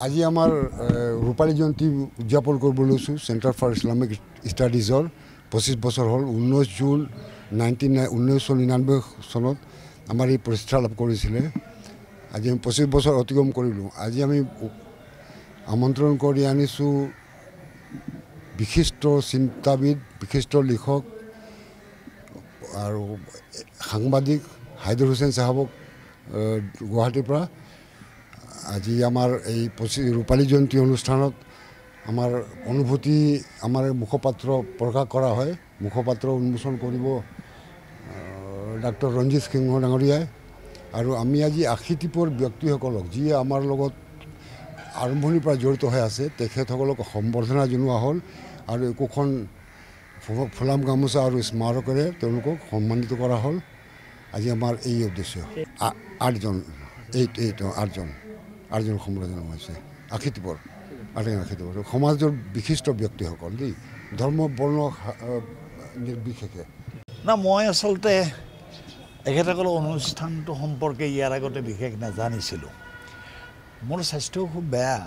আজি আমাৰ ৰূপালী জয়ন্তী উদযাপন কৰিবলৈ লৈছোঁ চেণ্টাৰ ফৰ ইছলামিক ষ্টাডিজৰ 25 বছৰ হ'ল 19 জুন 1999 চনত আমাৰ এই প্ৰতিষ্ঠা লাভ কৰিছিলে। আজি আমি 25 বছৰ অতিক্ৰম কৰিলোঁ। আজি আমি আমন্ত্ৰণ কৰি আনিছোঁ বিশিষ্ট চিন্তাবিদ, বিশিষ্ট লিখক আৰু সাংবাদিক হাইদুৰ হুছেইন চাহাবক গুৱাহাটীৰ পৰা। আজি আমাৰ এই ৰূপালী জয়ন্তী অনুষ্ঠানত আমাৰ অনুভূতি আমাৰ মুখপাত্ৰ প্ৰকাশ কৰা হয়। মুখপাত্ৰ উন্মোচন কৰিব ডাক্তৰ ৰঞ্জিত সিংহ ডাঙৰীয়াই। আৰু আমি আজি আশীতিপৰ ব্যক্তিসকলক যিয়ে আমাৰ লগত আৰম্ভণিৰ পৰা জড়িত হৈ আছে তেখেতসকলক সম্বৰ্ধনা জনোৱা হ'ল আৰু একোখন ফুলাম গামোচা আৰু স্মাৰকেৰে তেওঁলোকক সন্মানিত কৰা হ'ল। আজি আমাৰ এই উদ্দেশ্য। 8জন সম্বৰ্ধনা হৈছে আশীতিপৰ সমাজৰ বিশিষ্ট ব্যক্তিসকল দেই, ধৰ্ম বৰ্ণ নিৰ্বিশেষে। না মই আচলতে এখেতসকলৰ অনুষ্ঠানটো সম্পৰ্কে ইয়াৰ আগতে বিশেষ নাজানিছিলোঁ। মোৰ স্বাস্থ্যও খুব বেয়া।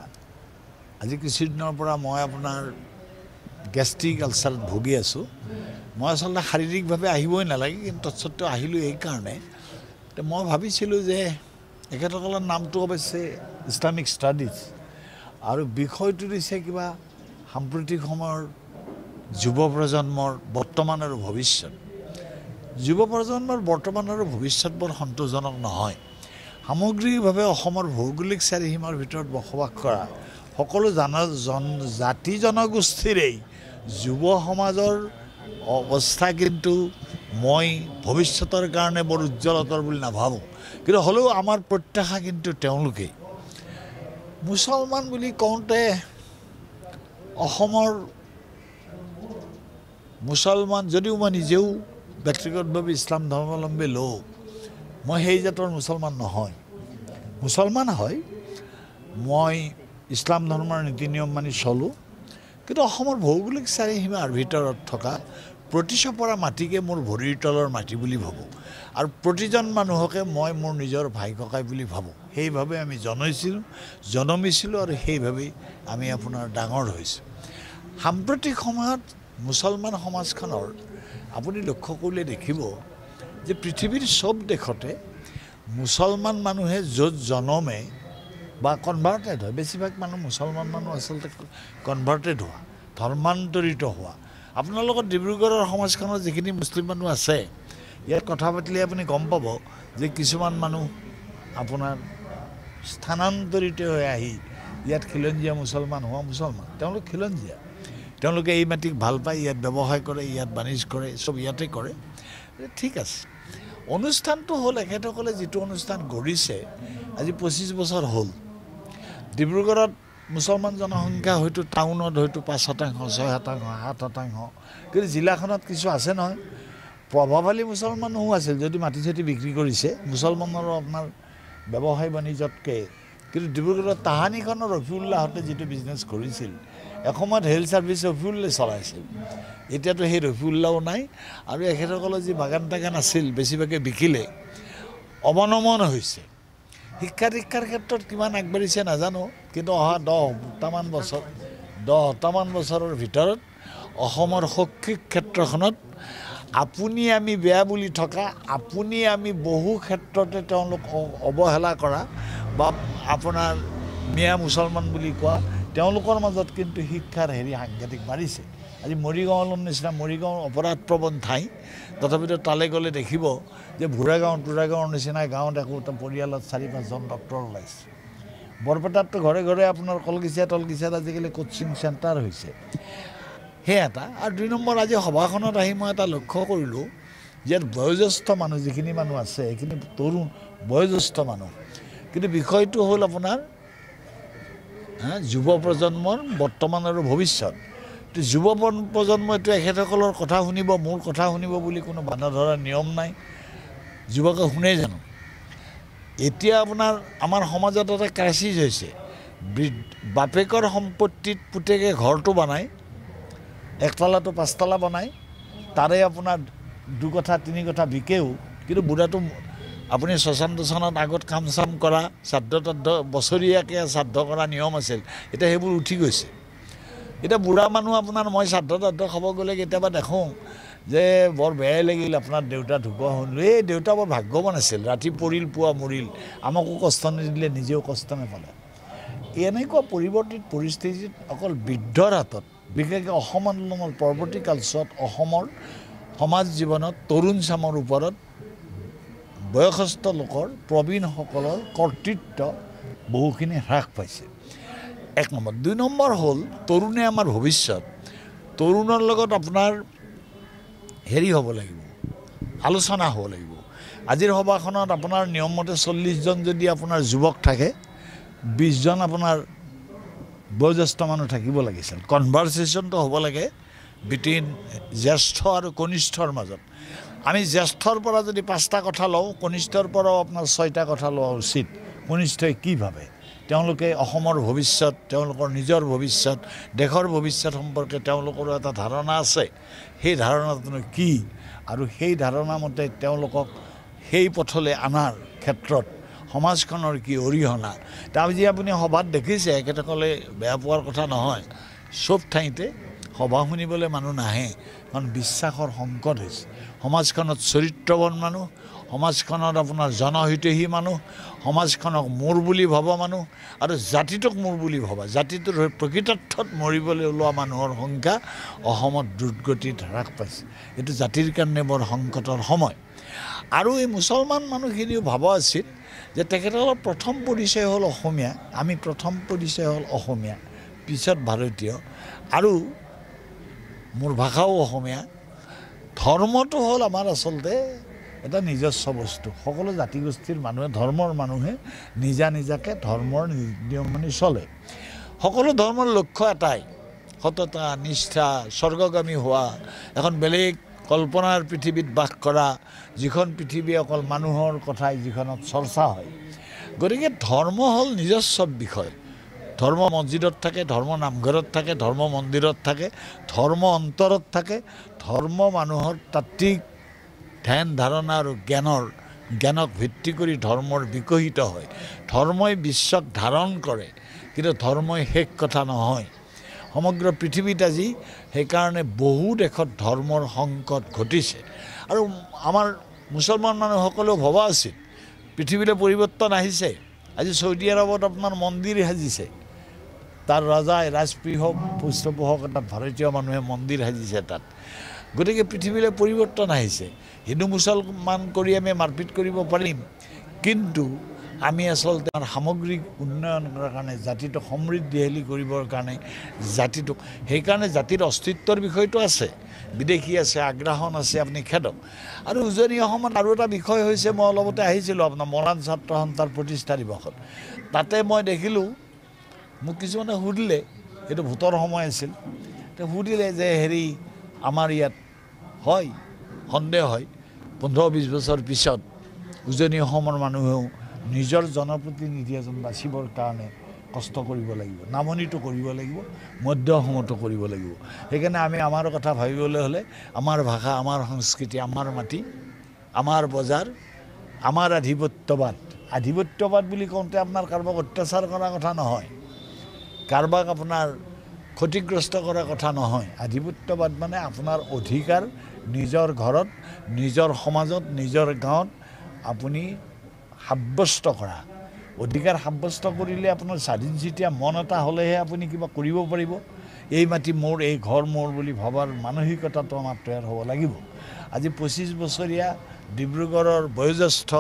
আজি কিছুদিনৰ পৰা মই আপোনাৰ গেষ্ট্ৰিক আলচাৰত ভুগি আছোঁ। মই আচলতে শাৰীৰিকভাৱে আহিবই নালাগে, কিন্তু তৎসত্ত্বেও আহিলোঁ এইকাৰণে। মই ভাবিছিলোঁ যে এখেতসকলৰ নামটো অৱশ্যে ইছলামিক ষ্টাডিজ আৰু বিষয়টো দিছে কিবা সাম্প্ৰতিক সময়ৰ যুৱ প্ৰজন্মৰ বৰ্তমান আৰু ভৱিষ্যত। যুৱ প্ৰজন্মৰ বৰ্তমান আৰু ভৱিষ্যত বৰ সন্তোষজনক নহয়। সামগ্ৰিকভাৱে অসমৰ ভৌগোলিক চাৰিসীমাৰ ভিতৰত বসবাস কৰা সকলো জাতি জনগোষ্ঠীৰেই যুৱ সমাজৰ অৱস্থা কিন্তু মই ভৱিষ্যতৰ কাৰণে বৰ উজ্জ্বলতৰ বুলি নাভাবোঁ। কিন্তু হ'লেও আমাৰ প্ৰত্যাশা কিন্তু তেওঁলোকেই। মুছলমান বুলি কওঁতে অসমৰ মুছলমান যদিও মই নিজেও ব্যক্তিগতভাৱে ইছলাম ধৰ্মাৱলম্বী লোক, মই সেই জাতৰ মুছলমান নহয়। মুছলমান হয়, মই ইছলাম ধৰ্মৰ নীতি নিয়ম মানি চলোঁ। কিন্তু অসমৰ ভৌগোলিক চাৰিসীমাৰ ভিতৰত থকা প্ৰতিচপৰা মাটিকে মোৰ ভৰিৰ তলৰ মাটি বুলি ভাবোঁ আৰু প্ৰতিজন মানুহকে মই মোৰ নিজৰ ভাই ককাই বুলি ভাবোঁ। সেইভাৱে আমি জন্মিছিলোঁ আৰু সেইভাৱেই আমি আপোনাৰ ডাঙৰ হৈছোঁ। সাম্প্ৰতিক সময়ত মুছলমান সমাজখনৰ আপুনি লক্ষ্য কৰিলে দেখিব যে পৃথিৱীৰ চব দেশতে মুছলমান মানুহে য'ত জনমে বা কনভাৰ্টেড হয়, বেছিভাগ মানুহ মুছলমান মানুহ আচলতে কনভাৰ্টেড হোৱা, ধৰ্মান্তৰিত হোৱা। আপোনালোকৰ ডিব্ৰুগড়ৰ সমাজখনত যিখিনি মুছলিম মানুহ আছে, ইয়াত কথা পাতিলে আপুনি গম পাব যে কিছুমান মানুহ আপোনাৰ স্থানান্তৰিত হৈ আহি ইয়াত খিলঞ্জীয়া মুছলমান হোৱা মুছলমান। তেওঁলোক খিলঞ্জীয়া, তেওঁলোকে এই মাটিক ভাল পায়, ইয়াত ব্যৱসায় কৰে, ইয়াত বাণিজ্য কৰে, চব ইয়াতে কৰে। ঠিক আছে, অনুষ্ঠানটো হ'ল এখেতসকলে যিটো অনুষ্ঠান গঢ়িছে আজি 25 বছৰ হ'ল। ডিব্ৰুগড়ত মুছলমান জনসংখ্যা হয়তো টাউনত হয়তো 5%, 6%, 7%, কিন্তু জিলাখনত কিছু আছে নহয় প্ৰভাৱশালী মুছলমানো আছিল। যদি মাটি চাটি বিক্ৰী কৰিছে মুছলমানৰো আপোনাৰ ব্যৱসায় বাণিজ্যতকৈ। কিন্তু ডিব্ৰুগড়ত তাহানিখনৰ ৰফিউল্লাহতে যিটো বিজনেছ কৰিছিল, এসময়ত হেল্থ ছাৰ্ভিচ ৰফিউল্লাই চলাইছিল। এতিয়াতো সেই ৰফিউল্লাহও নাই আৰু এখেতসকলৰ যি বাগান টাগান আছিল বেছিভাগে বিকিলে। অৱনমন হৈছে। শিক্ষাৰ ক্ষেত্ৰত কিমান আগবাঢ়িছে নাজানো, কিন্তু অহা 10টামান বছৰৰ ভিতৰত অসমৰ শৈক্ষিক ক্ষেত্ৰখনত আপুনি আমি বেয়া বুলি থকা, আপুনি আমি বহু ক্ষেত্ৰতে তেওঁলোক অৱহেলা কৰা বা আপোনাৰ মিয়া মুছলমান বুলি কোৱা, তেওঁলোকৰ মাজত কিন্তু শিক্ষাৰ সাংঘাতিক বাঢ়িছে। আজি মৰিগাঁৱৰ নিচিনা মৰিগাঁৱৰ অপৰাধপ্ৰৱণ ঠাই, তথাপিতো তালৈ গ'লে দেখিব যে তোৰাগাঁৱৰ নিচিনা গাঁৱত একোটা পৰিয়ালত 4-5জন ডক্টৰ ওলাইছে। বৰপেটাততো ঘৰে ঘৰে আপোনাৰ কলগিছিয়াত আজিকালি কোচিং চেণ্টাৰ হৈছে। সেই এটা। আৰু 2 নম্বৰ, আজি সভাখনত আহি মই এটা লক্ষ্য কৰিলোঁ যে বয়োজ্যেষ্ঠ মানুহ যিখিনি মানুহ আছে সেইখিনি তৰুণ বয়োজ্যেষ্ঠ মানুহ, কিন্তু বিষয়টো হ'ল আপোনাৰ যুৱ প্ৰজন্মৰ বৰ্তমান আৰু ভৱিষ্যত। যুৱ প্ৰজন্মইতো এখেতসকলৰ কথা শুনিব, মোৰ কথা শুনিব বুলি কোনো বাধা ধৰা নিয়ম নাই। যুৱকে শুনে জানো? এতিয়া আপোনাৰ আমাৰ সমাজত এটা ক্ৰাইচিছ হৈছে। বাপেকৰ সম্পত্তিত পুতেকে ঘৰটো বনায়, 1 তলাটো 5 তলা বনায়, তাৰে আপোনাৰ 2 কথা 3 কথা বিকেও, কিন্তু বুঢ়াটো আপুনি শ্মশান দোচানত আগত কাম চাম কৰা শ্ৰাদ্ধ তাদ্ধ বছৰীয়াকৈ শ্ৰাদ্ধ কৰা নিয়ম আছিল এতিয়া সেইবোৰ উঠি গৈছে এতিয়া বুঢ়া মানুহ আপোনাৰ মই শ্ৰাদ্ধ তাদ্ধ খাব গ'লে কেতিয়াবা দেখোঁ যে বৰ বেয়াই লাগিল আপোনাৰ দেউতা ঢুকুৱা শুনিলোঁ এই দেউতা বৰ ভাগ্যৱান আছিল ৰাতি পৰিল পুৱা মৰিল আমাকো কষ্ট নিদিলে নিজেও কষ্ট নাপালে এনেকুৱা পৰিৱৰ্তিত পৰিস্থিতিত অকল বৃদ্ধৰ হাতত বিশেষকৈ অসম আন্দোলনৰ পৰৱৰ্তী কালছোৱাত অসমৰ সমাজ জীৱনত তৰুণ চামৰ ওপৰত বয়সস্থ লোকৰ প্ৰবীণসকলৰ কৰ্তৃত্ব বহুখিনি হ্ৰাস পাইছে 1 নম্বৰ 2 নম্বৰ হ'ল তৰুণে আমাৰ ভৱিষ্যত তৰুণৰ লগত আপোনাৰ হেৰি হ'ব লাগিব আলোচনা হ'ব লাগিব আজিৰ সভাখনত আপোনাৰ নিয়মমতে 40 জন যদি আপোনাৰ যুৱক থাকে 20 জন আপোনাৰ বয়োজ্যেষ্ঠ মানুহ থাকিব লাগিছিল কনভাৰচেশ্যনটো হ'ব লাগে বিটুইন জ্যেষ্ঠ আৰু কনিষ্ঠৰ মাজত আমি জ্যেষ্ঠৰ পৰা যদি 5টা কথা লওঁ কনিষ্ঠৰ পৰাও আপোনাৰ 6টা কথা লোৱা উচিত কনিষ্ঠই কি ভাবে তেওঁলোকে অসমৰ ভৱিষ্যত তেওঁলোকৰ নিজৰ ভৱিষ্যত দেশৰ ভৱিষ্যত সম্পৰ্কে তেওঁলোকৰ এটা ধাৰণা আছে সেই ধাৰণাটো কি আৰু সেই ধাৰণা মতে তেওঁলোকক সেই পথলৈ আনাৰ ক্ষেত্ৰত সমাজখনৰ কি অৰিহণা তাৰ যি আপুনি সভাত দেখিছে একেসকলে বেয়া পোৱাৰ কথা নহয় সব ঠাইতে সভা শুনিবলৈ মানুহ নাহে কাৰণ বিশ্বাসৰ সংকট হৈছে সমাজখনত চৰিত্ৰৱান মানুহ সমাজখনত আপোনাৰ জনহিতৈষী মানুহ সমাজখনক মোৰ বুলি ভবা মানুহ আৰু জাতিটোক মোৰ বুলি ভবা জাতিটোৰ প্ৰকৃতাৰ্থত মৰিবলৈ ওলোৱা মানুহৰ সংখ্যা অসমত দ্ৰুতগতিত হ্ৰাস পাইছে এইটো জাতিৰ কাৰণে বৰ সংকটৰ সময় আৰু এই মুছলমান মানুহখিনিও ভাবা আছিল যে তেখেতসকলৰ প্ৰথম পৰিচয় হ'ল অসমীয়া আমি প্ৰথম পৰিচয় হ'ল অসমীয়া পিছত ভাৰতীয় আৰু মোৰ ভাষাও অসমীয়া ধৰ্মটো হ'ল আমাৰ আচলতে এটা নিজস্ব বস্তু সকলো জাতিগোষ্ঠীৰ মানুহে ধৰ্মৰ মানুহে নিজা নিজাকে ধৰ্মৰ নিয়ম মানি চলে সকলো ধৰ্মৰ লক্ষ্য এটাই সততা নিষ্ঠা স্বৰ্গগামী হোৱা এখন বেলেগ কল্পনাৰ পৃথিৱীত বাস কৰা যিখন পৃথিৱী অকল মানুহৰ কথাই যিখনত চৰ্চা হয় গতিকে ধৰ্ম হ'ল নিজস্ব বিষয় ধৰ্ম মছজিদত থাকে ধৰ্ম নামঘৰত থাকে ধৰ্ম মন্দিৰত থাকে ধৰ্ম অন্তৰত থাকে ধৰ্ম মানুহৰ তাত্ত্বিক ধ্যান ধাৰণা আৰু জ্ঞানক ভিত্তি কৰি ধৰ্মৰ বিকশিত হয় ধৰ্মই বিশ্বক ধাৰণ কৰে কিন্তু ধৰ্মই শেষ কথা নহয় সমগ্ৰ পৃথিৱীত আজি সেইকাৰণে বহু দেশত ধৰ্মৰ সংকট ঘটিছে আৰু আমাৰ মুছলমান মানুহসকলেও ভবা আছিল পৃথিৱীলৈ পৰিৱৰ্তন আহিছে আজি চৌদি আৰবত আপোনাৰ মন্দিৰ সাজিছে তাৰ ৰজাই ৰাজপৃহ পৃষ্ঠপোষকতাত ভাৰতীয় মানুহে মন্দিৰ সাজিছে তাত গতিকে পৃথিৱীলৈ পৰিৱৰ্তন আহিছে হিন্দু মুছলমান কৰি আমি মাৰপিট কৰিব পাৰিম কিন্তু আমি আচলতে সামগ্ৰিক উন্নয়ন কৰাৰ কাৰণে জাতিটোক সমৃদ্ধিশালী কৰিবৰ কাৰণে জাতিটোক সেইকাৰণে জাতিৰ অস্তিত্বৰ বিষয়টো আছে বিদেশী আছে আগ্ৰাসন আছে আপুনি খেদক আৰু উজনি অসমত আৰু এটা বিষয় হৈছে মই অলপতে আহিছিলোঁ আপোনাৰ মৰাণ ছাত্ৰ সন্থাৰ প্ৰতিষ্ঠা দিৱসত তাতে মই দেখিলোঁ মোক কিছুমানে সুধিলে এইটো ভোটৰ সময় আছিল সুধিলে যে হেৰি আমাৰ ইয়াত হয় সন্দেহ হয় 15-20 বছৰ পিছত উজনি অসমৰ মানুহেও নিজৰ জনপ্ৰতিনিধি এজন বাচিবৰ কাৰণে কষ্ট কৰিব লাগিব নামনিটো কৰিব লাগিব মধ্য অসমতো কৰিব লাগিব সেইকাৰণে আমি আমাৰ কথা ভাবিবলৈ হ'লে আমাৰ ভাষা আমাৰ সংস্কৃতি আমাৰ মাটি আমাৰ বজাৰ আমাৰ আধিপত্যবাদ বুলি কওঁতে আপোনাৰ কাৰোবাক অত্যাচাৰ কৰাৰ কথা নহয় কাৰোবাক আপোনাৰ ক্ষতিগ্ৰস্ত কৰাৰ কথা নহয় আধিপত্যবাদ মানে আপোনাৰ অধিকাৰ নিজৰ ঘৰত নিজৰ সমাজত নিজৰ গাঁৱত আপুনি সাব্যস্ত কৰা অধিকাৰ সাব্যস্ত কৰিলে আপোনাৰ স্বাধীন চিতিয়া মন এটা হ'লেহে আপুনি কিবা কৰিব পাৰিব এই মাটি মোৰ এই ঘৰ মোৰ বুলি ভবাৰ মানসিকতাটো আমাৰ তৈয়াৰ হ'ব লাগিব আজি 25 বছৰীয়া ডিব্ৰুগড়ৰ বয়োজ্যেষ্ঠ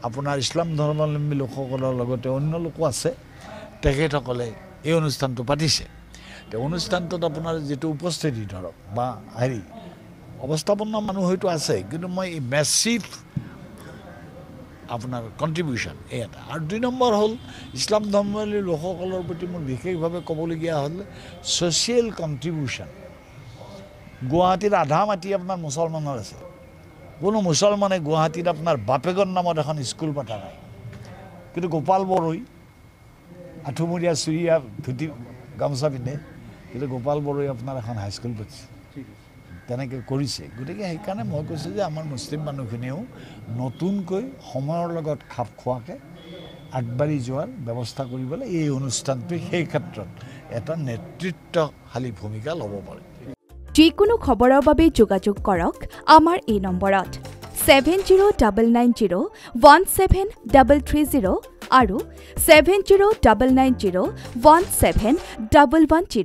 আপোনাৰ ইছলাম ধৰ্মাৱলম্বী লোকসকলৰ লগতে অন্য লোকো আছে তেখেতসকলে এই অনুষ্ঠানটো পাতিছে অনুষ্ঠানটোত আপোনাৰ যিটো উপস্থিতি ধৰক বা হেৰি অৱস্থাপন্ন মানুহ হয়তো আছে কিন্তু মই এই মেচিভ আপোনাৰ কণ্ট্ৰিবিউশ্যন এই এটা আৰু 2 নম্বৰ হ'ল ইছলাম ধৰ্মাৱলম্বী লোকসকলৰ প্ৰতি মোৰ বিশেষভাৱে ক'বলগীয়া হ'ল ছ'চিয়েল কণ্ট্ৰিবিউশ্যন গুৱাহাটীৰ আধা মাটি আপোনাৰ মুছলমানৰ আছে কোনো মুছলমানে গুৱাহাটীত আপোনাৰ বাপেগৰ নামত এখন স্কুল পতা নাই কিন্তু গোপাল বড়ৈ আঠুমৰীয়া চুৰীয়া ধুতি গামোচা পিন্ধে কিন্তু গোপাল বড়ৈ আপোনাৰ এখন হাইস্কুল পাতিছে তেনেকৈ কৰিছে গতিকে সেইকাৰণে মই কৈছোঁ যে আমাৰ মুছলিম মানুহখিনিও নতুনকৈ সময়ৰ লগত খাপ খোৱাকৈ আগবাঢ়ি যোৱাৰ ব্যৱস্থা কৰিবলৈ এই অনুষ্ঠানটোৱে সেই ক্ষেত্ৰত এটা নেতৃত্বশালী ভূমিকা ল'ব পাৰে যিকোনো খবৰৰ বাবে যোগাযোগ কৰক আমাৰ এই নম্বৰত 7099017330 আৰু 7099017110